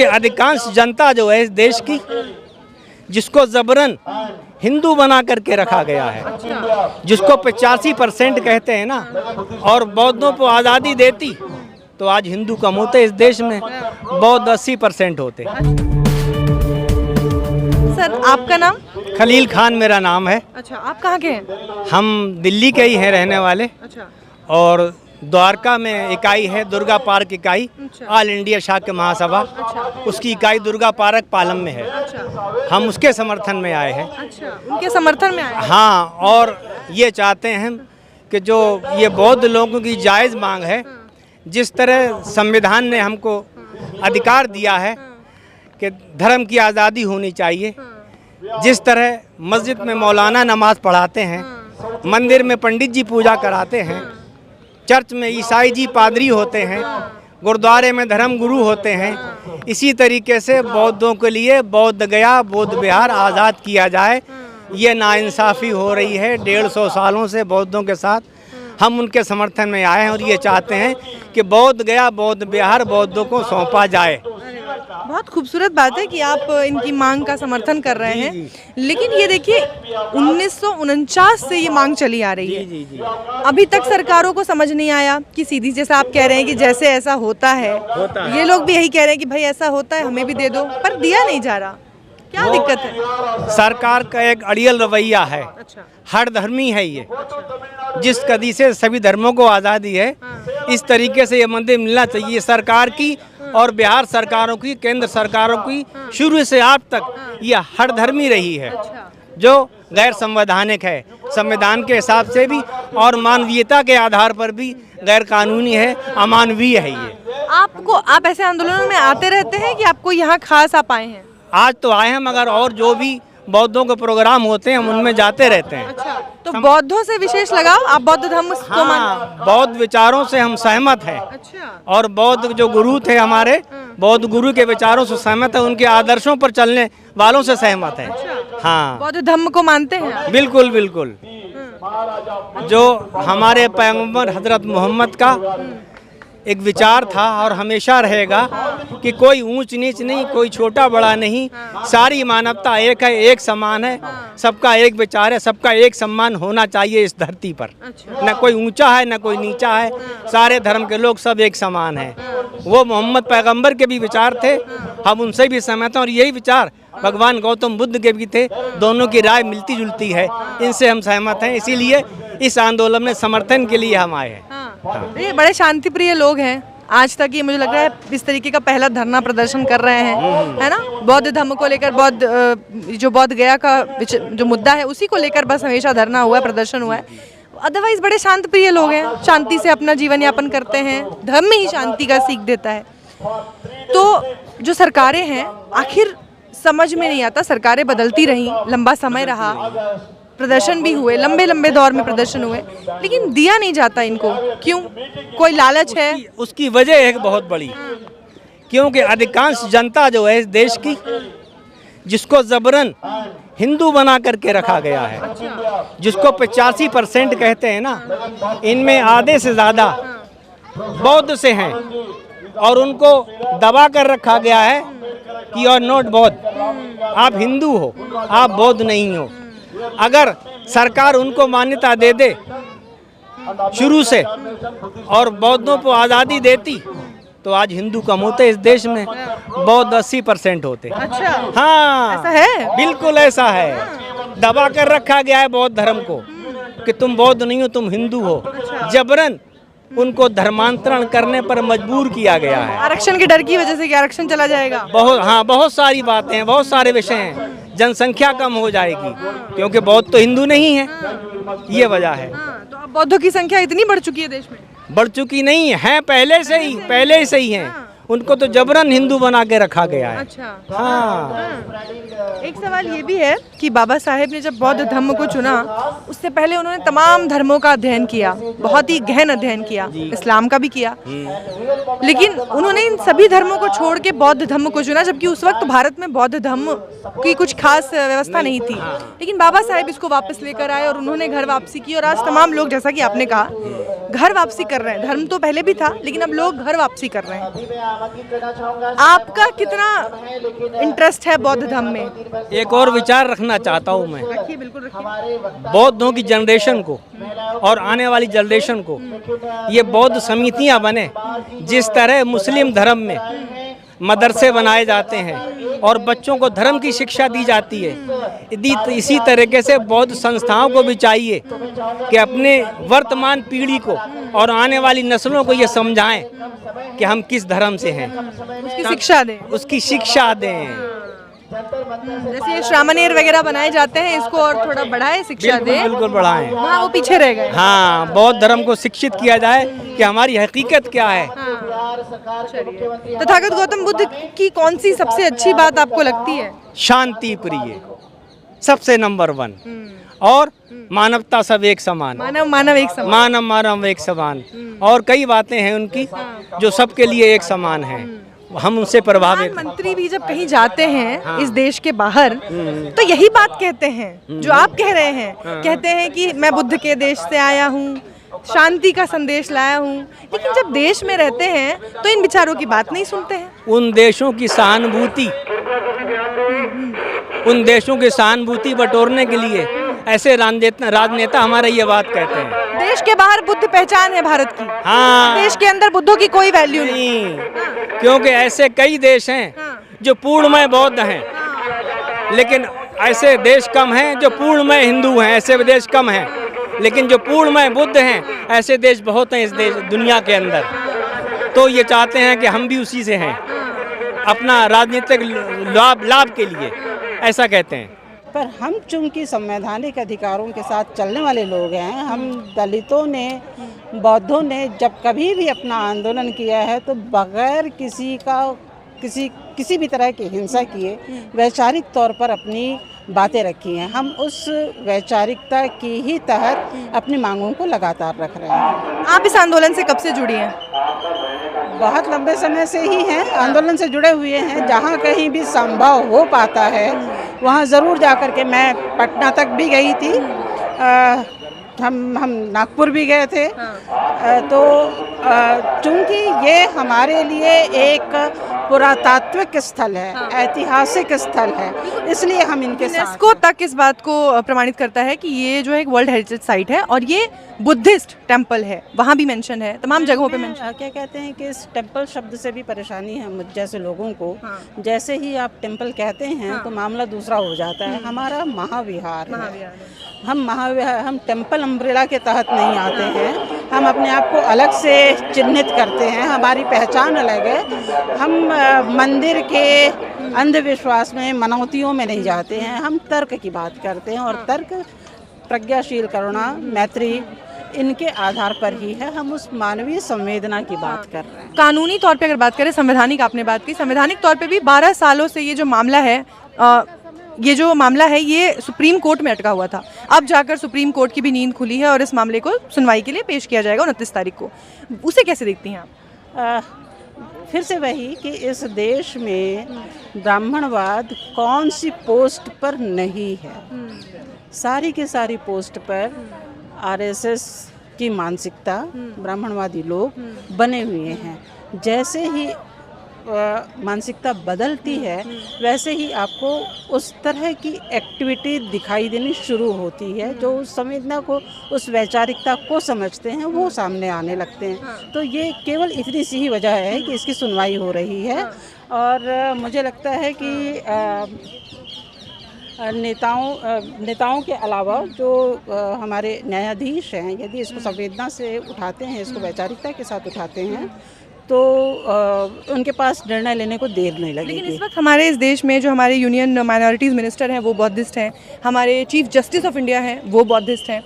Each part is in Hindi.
क्योंकि अधिकांश जनता जो है इस देश की, जिसको जबरन हिंदू बना करके रखा गया है, जिसको 85% कहते हैं ना, और बौद्धों को आज़ादी देती तो आज हिंदू कम होते इस देश में, बौद्ध 80% होते। सर आपका नाम? खलील खान मेरा नाम है। अच्छा, आप कहाँ के हैं? हम दिल्ली के ही हैं रहने वाले। अच्छा। और द्वारका में इकाई है दुर्गा पार्क इकाई, ऑल इंडिया शाक्य महासभा, उसकी इकाई दुर्गा पार्क पालम में है। हम उसके समर्थन में आए हैं। अच्छा, उनके समर्थन में आए हैं। हाँ, और ये चाहते हैं कि जो ये बौद्ध लोगों की जायज़ मांग है, जिस तरह संविधान ने हमको अधिकार दिया है कि धर्म की आज़ादी होनी चाहिए, जिस तरह मस्जिद में मौलाना नमाज पढ़ाते हैं, मंदिर में पंडित जी पूजा कराते हैं, चर्च में ईसाई जी पादरी होते हैं, गुरुद्वारे में धर्म गुरु होते हैं, इसी तरीके से बौद्धों के लिए बौद्ध गया, बौद्ध विहार आज़ाद किया जाए। ये नाइंसाफ़ी हो रही है 150 सालों से बौद्धों के साथ। हम उनके समर्थन में आए हैं और ये चाहते हैं कि बौद्ध गया, बौद्ध विहार बौद्धों को सौंपा जाए। बहुत खूबसूरत बात है कि आप इनकी मांग का समर्थन कर रहे हैं, लेकिन ये देखिए 1949 से ये मांग चली आ रही है। अभी तक सरकारों को समझ नहीं आया कि सीधी, जैसा आप कह रहे हैं कि जैसे ऐसा होता है, ये लोग भी यही कह रहे हैं कि भाई ऐसा होता है हमें भी दे दो, पर दिया नहीं जा रहा। क्या दिक्कत है? सरकार का एक अड़ियल रवैया है। अच्छा। हर धर्मी है ये। जिस कदी से सभी धर्मों को आज़ादी है, इस तरीके से ये मंदिर मिलना चाहिए। सरकार की और बिहार सरकारों की, केंद्र सरकारों की शुरू से आज तक ये हर धर्मी रही है, जो गैर संवैधानिक है, संविधान के हिसाब से भी और मानवीयता के आधार पर भी गैर कानूनी है, अमानवीय है ये। आप ऐसे आंदोलनों में आते रहते हैं कि आपको यहाँ खास आप आए हैं? आज तो आए हैं, मगर और जो भी बौद्धों के प्रोग्राम होते हैं हम उनमें जाते रहते हैं। अच्छा, तो बौद्धों से विशेष लगाव, आप बौद्ध धर्म को हाँ, बौद्ध विचारों से हम सहमत हैं। अच्छा। और बौद्ध जो गुरु थे हमारे, बौद्ध गुरु के विचारों से सहमत है, उनके आदर्शों पर चलने वालों से सहमत है। हाँ, बौद्ध धर्म को मानते हैं? बिल्कुल बिल्कुल। जो हमारे पैगंबर हजरत मोहम्मद का एक विचार था और हमेशा रहेगा कि कोई ऊंच नीच नहीं, कोई छोटा बड़ा नहीं, सारी मानवता एक है, एक समान है, सबका एक विचार है, सबका एक सम्मान होना चाहिए इस धरती पर। न कोई ऊंचा है न कोई नीचा है, सारे धर्म के लोग सब एक समान हैं। वो मोहम्मद पैगंबर के भी विचार थे, हम उनसे भी सहमत हैं, और यही विचार भगवान गौतम बुद्ध के भी थे। दोनों की राय मिलती जुलती है, इनसे हम सहमत हैं, इसीलिए इस आंदोलन में समर्थन के लिए हम आए हैं। ये बड़े शांति प्रिय लोग हैं। आज तक ये मुझे लग रहा है इस तरीके का पहला धरना प्रदर्शन कर रहे हैं, है ना? बौद्ध धर्म को लेकर, जो बौद्ध गया का जो मुद्दा है उसी को लेकर बस हमेशा धरना हुआ है, प्रदर्शन हुआ है। अदरवाइज बड़े शांत प्रिय लोग हैं, शांति से अपना जीवन यापन करते हैं। धर्म ही शांति का सीख देता है। तो जो सरकारें हैं, आखिर समझ में नहीं आता, सरकारें बदलती रहीं, लंबा समय रहा, प्रदर्शन भी हुए, लंबे लंबे दौर में प्रदर्शन हुए, लेकिन दिया नहीं जाता इनको। क्यों? कोई लालच है? उसकी वजह है बहुत बड़ी, क्योंकि अधिकांश जनता जो है इस देश की, जिसको जबरन हिंदू बना करके रखा गया है, जिसको 85% कहते हैं ना, इनमें आधे से ज़्यादा बौद्ध से हैं, और उनको दबा कर रखा गया है कि यू आर नॉट बौद्ध, आप हिंदू हो, आप बौद्ध नहीं हो। अगर सरकार उनको मान्यता दे दे शुरू से और बौद्धों को आज़ादी देती तो आज हिंदू कम होते इस देश में, बौद्ध 80% होते। अच्छा। हाँ, ऐसा है? बिल्कुल ऐसा है। दबा कर रखा गया है बौद्ध धर्म को कि तुम बौद्ध नहीं हो, तुम हिंदू हो। जबरन उनको धर्मांतरण करने पर मजबूर किया गया है। आरक्षण के डर की वजह से कि आरक्षण चला जाएगा। बहुत सारी बातें हैं, बहुत सारे विषय हैं। जनसंख्या कम हो जाएगी क्योंकि बौद्ध तो हिंदू नहीं है, ये वजह है। तो अब बौद्धों की संख्या इतनी बढ़ चुकी है देश में? बढ़ चुकी नहीं है, पहले से ही हैं। उनको तो जबरन हिंदू बना के रखा गया है। अच्छा। हाँ। एक सवाल ये भी है कि बाबा साहेब ने जब बौद्ध धर्म को चुना, उससे पहले उन्होंने तमाम धर्मों का अध्ययन किया, बहुत ही गहन अध्ययन किया, इस्लाम का भी किया, लेकिन उन्होंने इन सभी धर्मों को छोड़ के बौद्ध धर्म को चुना, जबकि उस वक्त भारत में बौद्ध धर्म की कुछ खास व्यवस्था नहीं थी। लेकिन बाबा साहेब इसको वापस लेकर आए और उन्होंने घर वापसी की, और आज तमाम लोग, जैसा कि आपने कहा, घर वापसी कर रहे हैं। धर्म तो पहले भी था, लेकिन अब लोग घर वापसी कर रहे हैं। आपका कितना इंटरेस्ट है बौद्ध धर्म में? एक और विचार रखना चाहता हूँ मैं, रखिए, बिल्कुल रखिए। बौद्धों की जनरेशन को और आने वाली जनरेशन को ये बौद्ध समितियां बने। जिस तरह मुस्लिम धर्म में मदरसे बनाए जाते हैं और बच्चों को धर्म की शिक्षा दी जाती है, इसी तरीके से बौद्ध संस्थाओं को भी चाहिए कि अपने वर्तमान पीढ़ी को और आने वाली नस्लों को ये समझाएं कि हम किस धर्म से हैं, उसकी शिक्षा दें। उसकी शिक्षा दें। जैसे ये श्रामणेर वगैरह बनाए जाते हैं, इसको और थोड़ा बढ़ाए, शिक्षा दें। बिल्कुल बढ़ाएं। वहाँ वो पीछे रह गए। हाँ, बौद्ध धर्म को शिक्षित किया जाए कि हमारी हकीकत क्या है। तथागत गौतम बुद्ध की कौन सी सबसे अच्छी बात आपको लगती है? शांति प्रिय सबसे नंबर 1, और मानवता सब एक समान, मानव एक समान। मानव एक समान, और कई बातें हैं उनकी जो सबके लिए एक समान है। हम उनसे प्रभावित। प्रधानमंत्री भी जब कहीं जाते हैं इस देश के बाहर, तो यही बात कहते हैं जो आप कह रहे हैं। कहते हैं कि मैं बुद्ध के देश से आया हूँ, शांति का संदेश लाया हूँ, लेकिन जब देश में रहते हैं तो इन विचारों की बात नहीं सुनते हैं। उन देशों की सहानुभूति बटोरने के लिए ऐसे राजनेता हमारे ये बात कहते हैं। देश के बाहर बुद्ध पहचान है भारत की। हाँ, देश के अंदर बुद्धों की कोई वैल्यू नहीं, क्योंकि ऐसे कई देश हैं जो पूर्णमय बौद्ध हैं, लेकिन ऐसे देश कम हैं जो पूर्णमय हिंदू हैं। ऐसे देश कम हैं, लेकिन जो पूर्णमय बुद्ध हैं ऐसे देश बहुत हैं इस दुनिया के अंदर। तो ये चाहते हैं कि हम भी उसी से हैं, अपना राजनीतिक लाभ के लिए, ऐसा कहते हैं। पर हम चूंकि संवैधानिक अधिकारों के साथ चलने वाले लोग हैं, हम दलितों ने, बौद्धों ने जब कभी भी अपना आंदोलन किया है तो बगैर किसी भी तरह की हिंसा किए वैचारिक तौर पर अपनी बातें रखी हैं। हम उस वैचारिकता की ही तहत अपनी मांगों को लगातार रख रहे हैं। आप इस आंदोलन से कब से जुड़ी हैं? बहुत लंबे समय से ही हैं, आंदोलन से जुड़े हुए हैं। जहाँ कहीं भी संभव हो पाता है वहाँ ज़रूर जा कर के, मैं पटना तक भी गई थी, हम नागपुर भी गए थे। तो चूँकि ये हमारे लिए एक पुरातात्विक स्थल है, ऐतिहासिक स्थल है, इसलिए हम इनके साथ। यूनेस्को तक इस बात को प्रमाणित करता है कि ये जो है एक वर्ल्ड हेरिटेज साइट है और ये बुद्धिस्ट टेम्पल है, वहाँ भी मेंशन है, तमाम जगहों पे मेंशन। क्या कहते हैं कि इस टेम्पल शब्द से भी परेशानी है मुझ जैसे लोगों को। जैसे ही आप टेम्पल कहते हैं तो मामला दूसरा हो जाता है। हमारा महाविहार है, हम टेम्पल अम्ब्रेला के तहत नहीं आते हैं। हम अपने आप को अलग से चिन्हित करते हैं, हमारी पहचान अलग है। हम मंदिर के अंधविश्वास में, मनौतियों में नहीं जाते हैं। हम तर्क की बात करते हैं, और तर्क प्रज्ञाशील, करुणा, मैत्री, इनके आधार पर ही है। हम उस मानवीय संवेदना की बात कर रहे हैं। कानूनी तौर पे अगर बात करें, संवैधानिक आपने बात की, संवैधानिक तौर पे भी 12 सालों से ये जो मामला है ये सुप्रीम कोर्ट में अटका हुआ था। अब जाकर सुप्रीम कोर्ट की भी नींद खुली है और इस मामले को सुनवाई के लिए पेश किया जाएगा 29 तारीख को। उसे कैसे देखती हैं आप? फिर से वही कि इस देश में ब्राह्मणवाद कौन सी पोस्ट पर नहीं है। सारी की सारी पोस्ट पर आरएसएस की मानसिकता, ब्राह्मणवादी लोग बने हुए हैं। जैसे ही मानसिकता बदलती है वैसे ही आपको उस तरह की एक्टिविटी दिखाई देनी शुरू होती है। जो उस संवेदना को, उस वैचारिकता को समझते हैं, वो सामने आने लगते हैं। तो ये केवल इतनी सी ही वजह है कि इसकी सुनवाई हो रही है। और मुझे लगता है कि नेताओं के अलावा जो हमारे न्यायाधीश हैं, यदि इसको संवेदना से उठाते हैं, इसको वैचारिकता के साथ उठाते हैं, तो उनके पास निर्णय लेने को देर नहीं लगेगी। लेकिन इस वक्त हमारे इस देश में जो हमारे यूनियन माइनॉरिटीज़ मिनिस्टर हैं वो बौद्धिस्ट हैं, हमारे चीफ जस्टिस ऑफ इंडिया हैं वो बौद्धिस्ट हैं।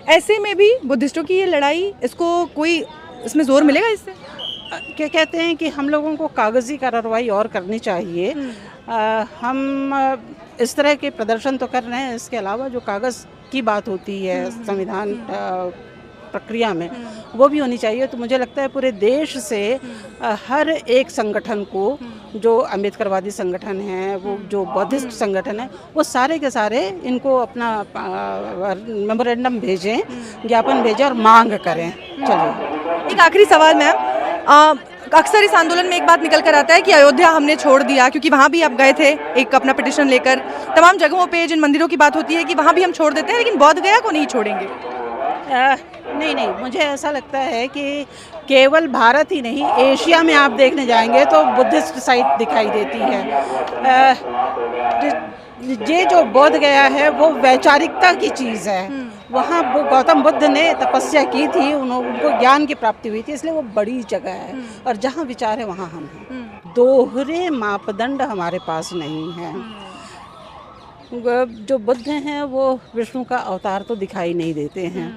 ऐसे में भी बुद्धिस्टों की ये लड़ाई, इसको कोई इसमें ज़ोर मिलेगा इससे? क्या कहते हैं कि हम लोगों को कागज़ी कार्रवाई और करनी चाहिए। हम इस तरह के प्रदर्शन तो कर रहे हैं, इसके अलावा जो कागज़ की बात होती है, संविधान प्रक्रिया में, वो भी होनी चाहिए। तो मुझे लगता है पूरे देश से हर एक संगठन को, जो अम्बेडकरवादी संगठन है, वो जो बौद्धिस्ट संगठन है, वो सारे के सारे इनको अपना मेमोरेंडम भेजें, ज्ञापन भेजें और मांग करें। चलिए, एक आखिरी सवाल मैम, अक्सर इस आंदोलन में एक बात निकल कर आता है कि अयोध्या हमने छोड़ दिया, क्योंकि वहाँ भी आप गए थे एक अपना पिटिशन लेकर, तमाम जगहों पे जिन मंदिरों की बात होती है कि वहाँ भी हम छोड़ देते हैं, लेकिन बोध गया को नहीं छोड़ेंगे। नहीं, मुझे ऐसा लगता है कि केवल भारत ही नहीं, एशिया में आप देखने जाएंगे तो बुद्धिस्ट साइट दिखाई देती है। ये जो बोध गया है वो वैचारिकता की चीज़ है। वहाँ वो गौतम बुद्ध ने तपस्या की थी, उनको ज्ञान की प्राप्ति हुई थी, इसलिए वो बड़ी जगह है, और जहाँ विचार है वहाँ हम हैं। दोहरे मापदंड हमारे पास नहीं है। जो बुद्ध हैं वो विष्णु का अवतार तो दिखाई नहीं देते हैं,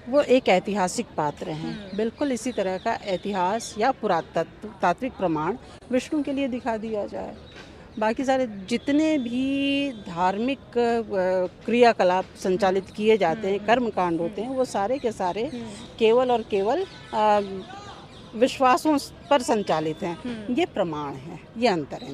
वो एक ऐतिहासिक पात्र हैं। बिल्कुल इसी तरह का इतिहास या पुरातत्व तात्विक प्रमाण विष्णु के लिए दिखा दिया जाए। बाकी सारे जितने भी धार्मिक क्रियाकलाप संचालित किए जाते हैं, कर्म कांड होते हैं, वो सारे के सारे केवल और केवल विश्वासों पर संचालित हैं। ये प्रमाण है, ये अंतर है।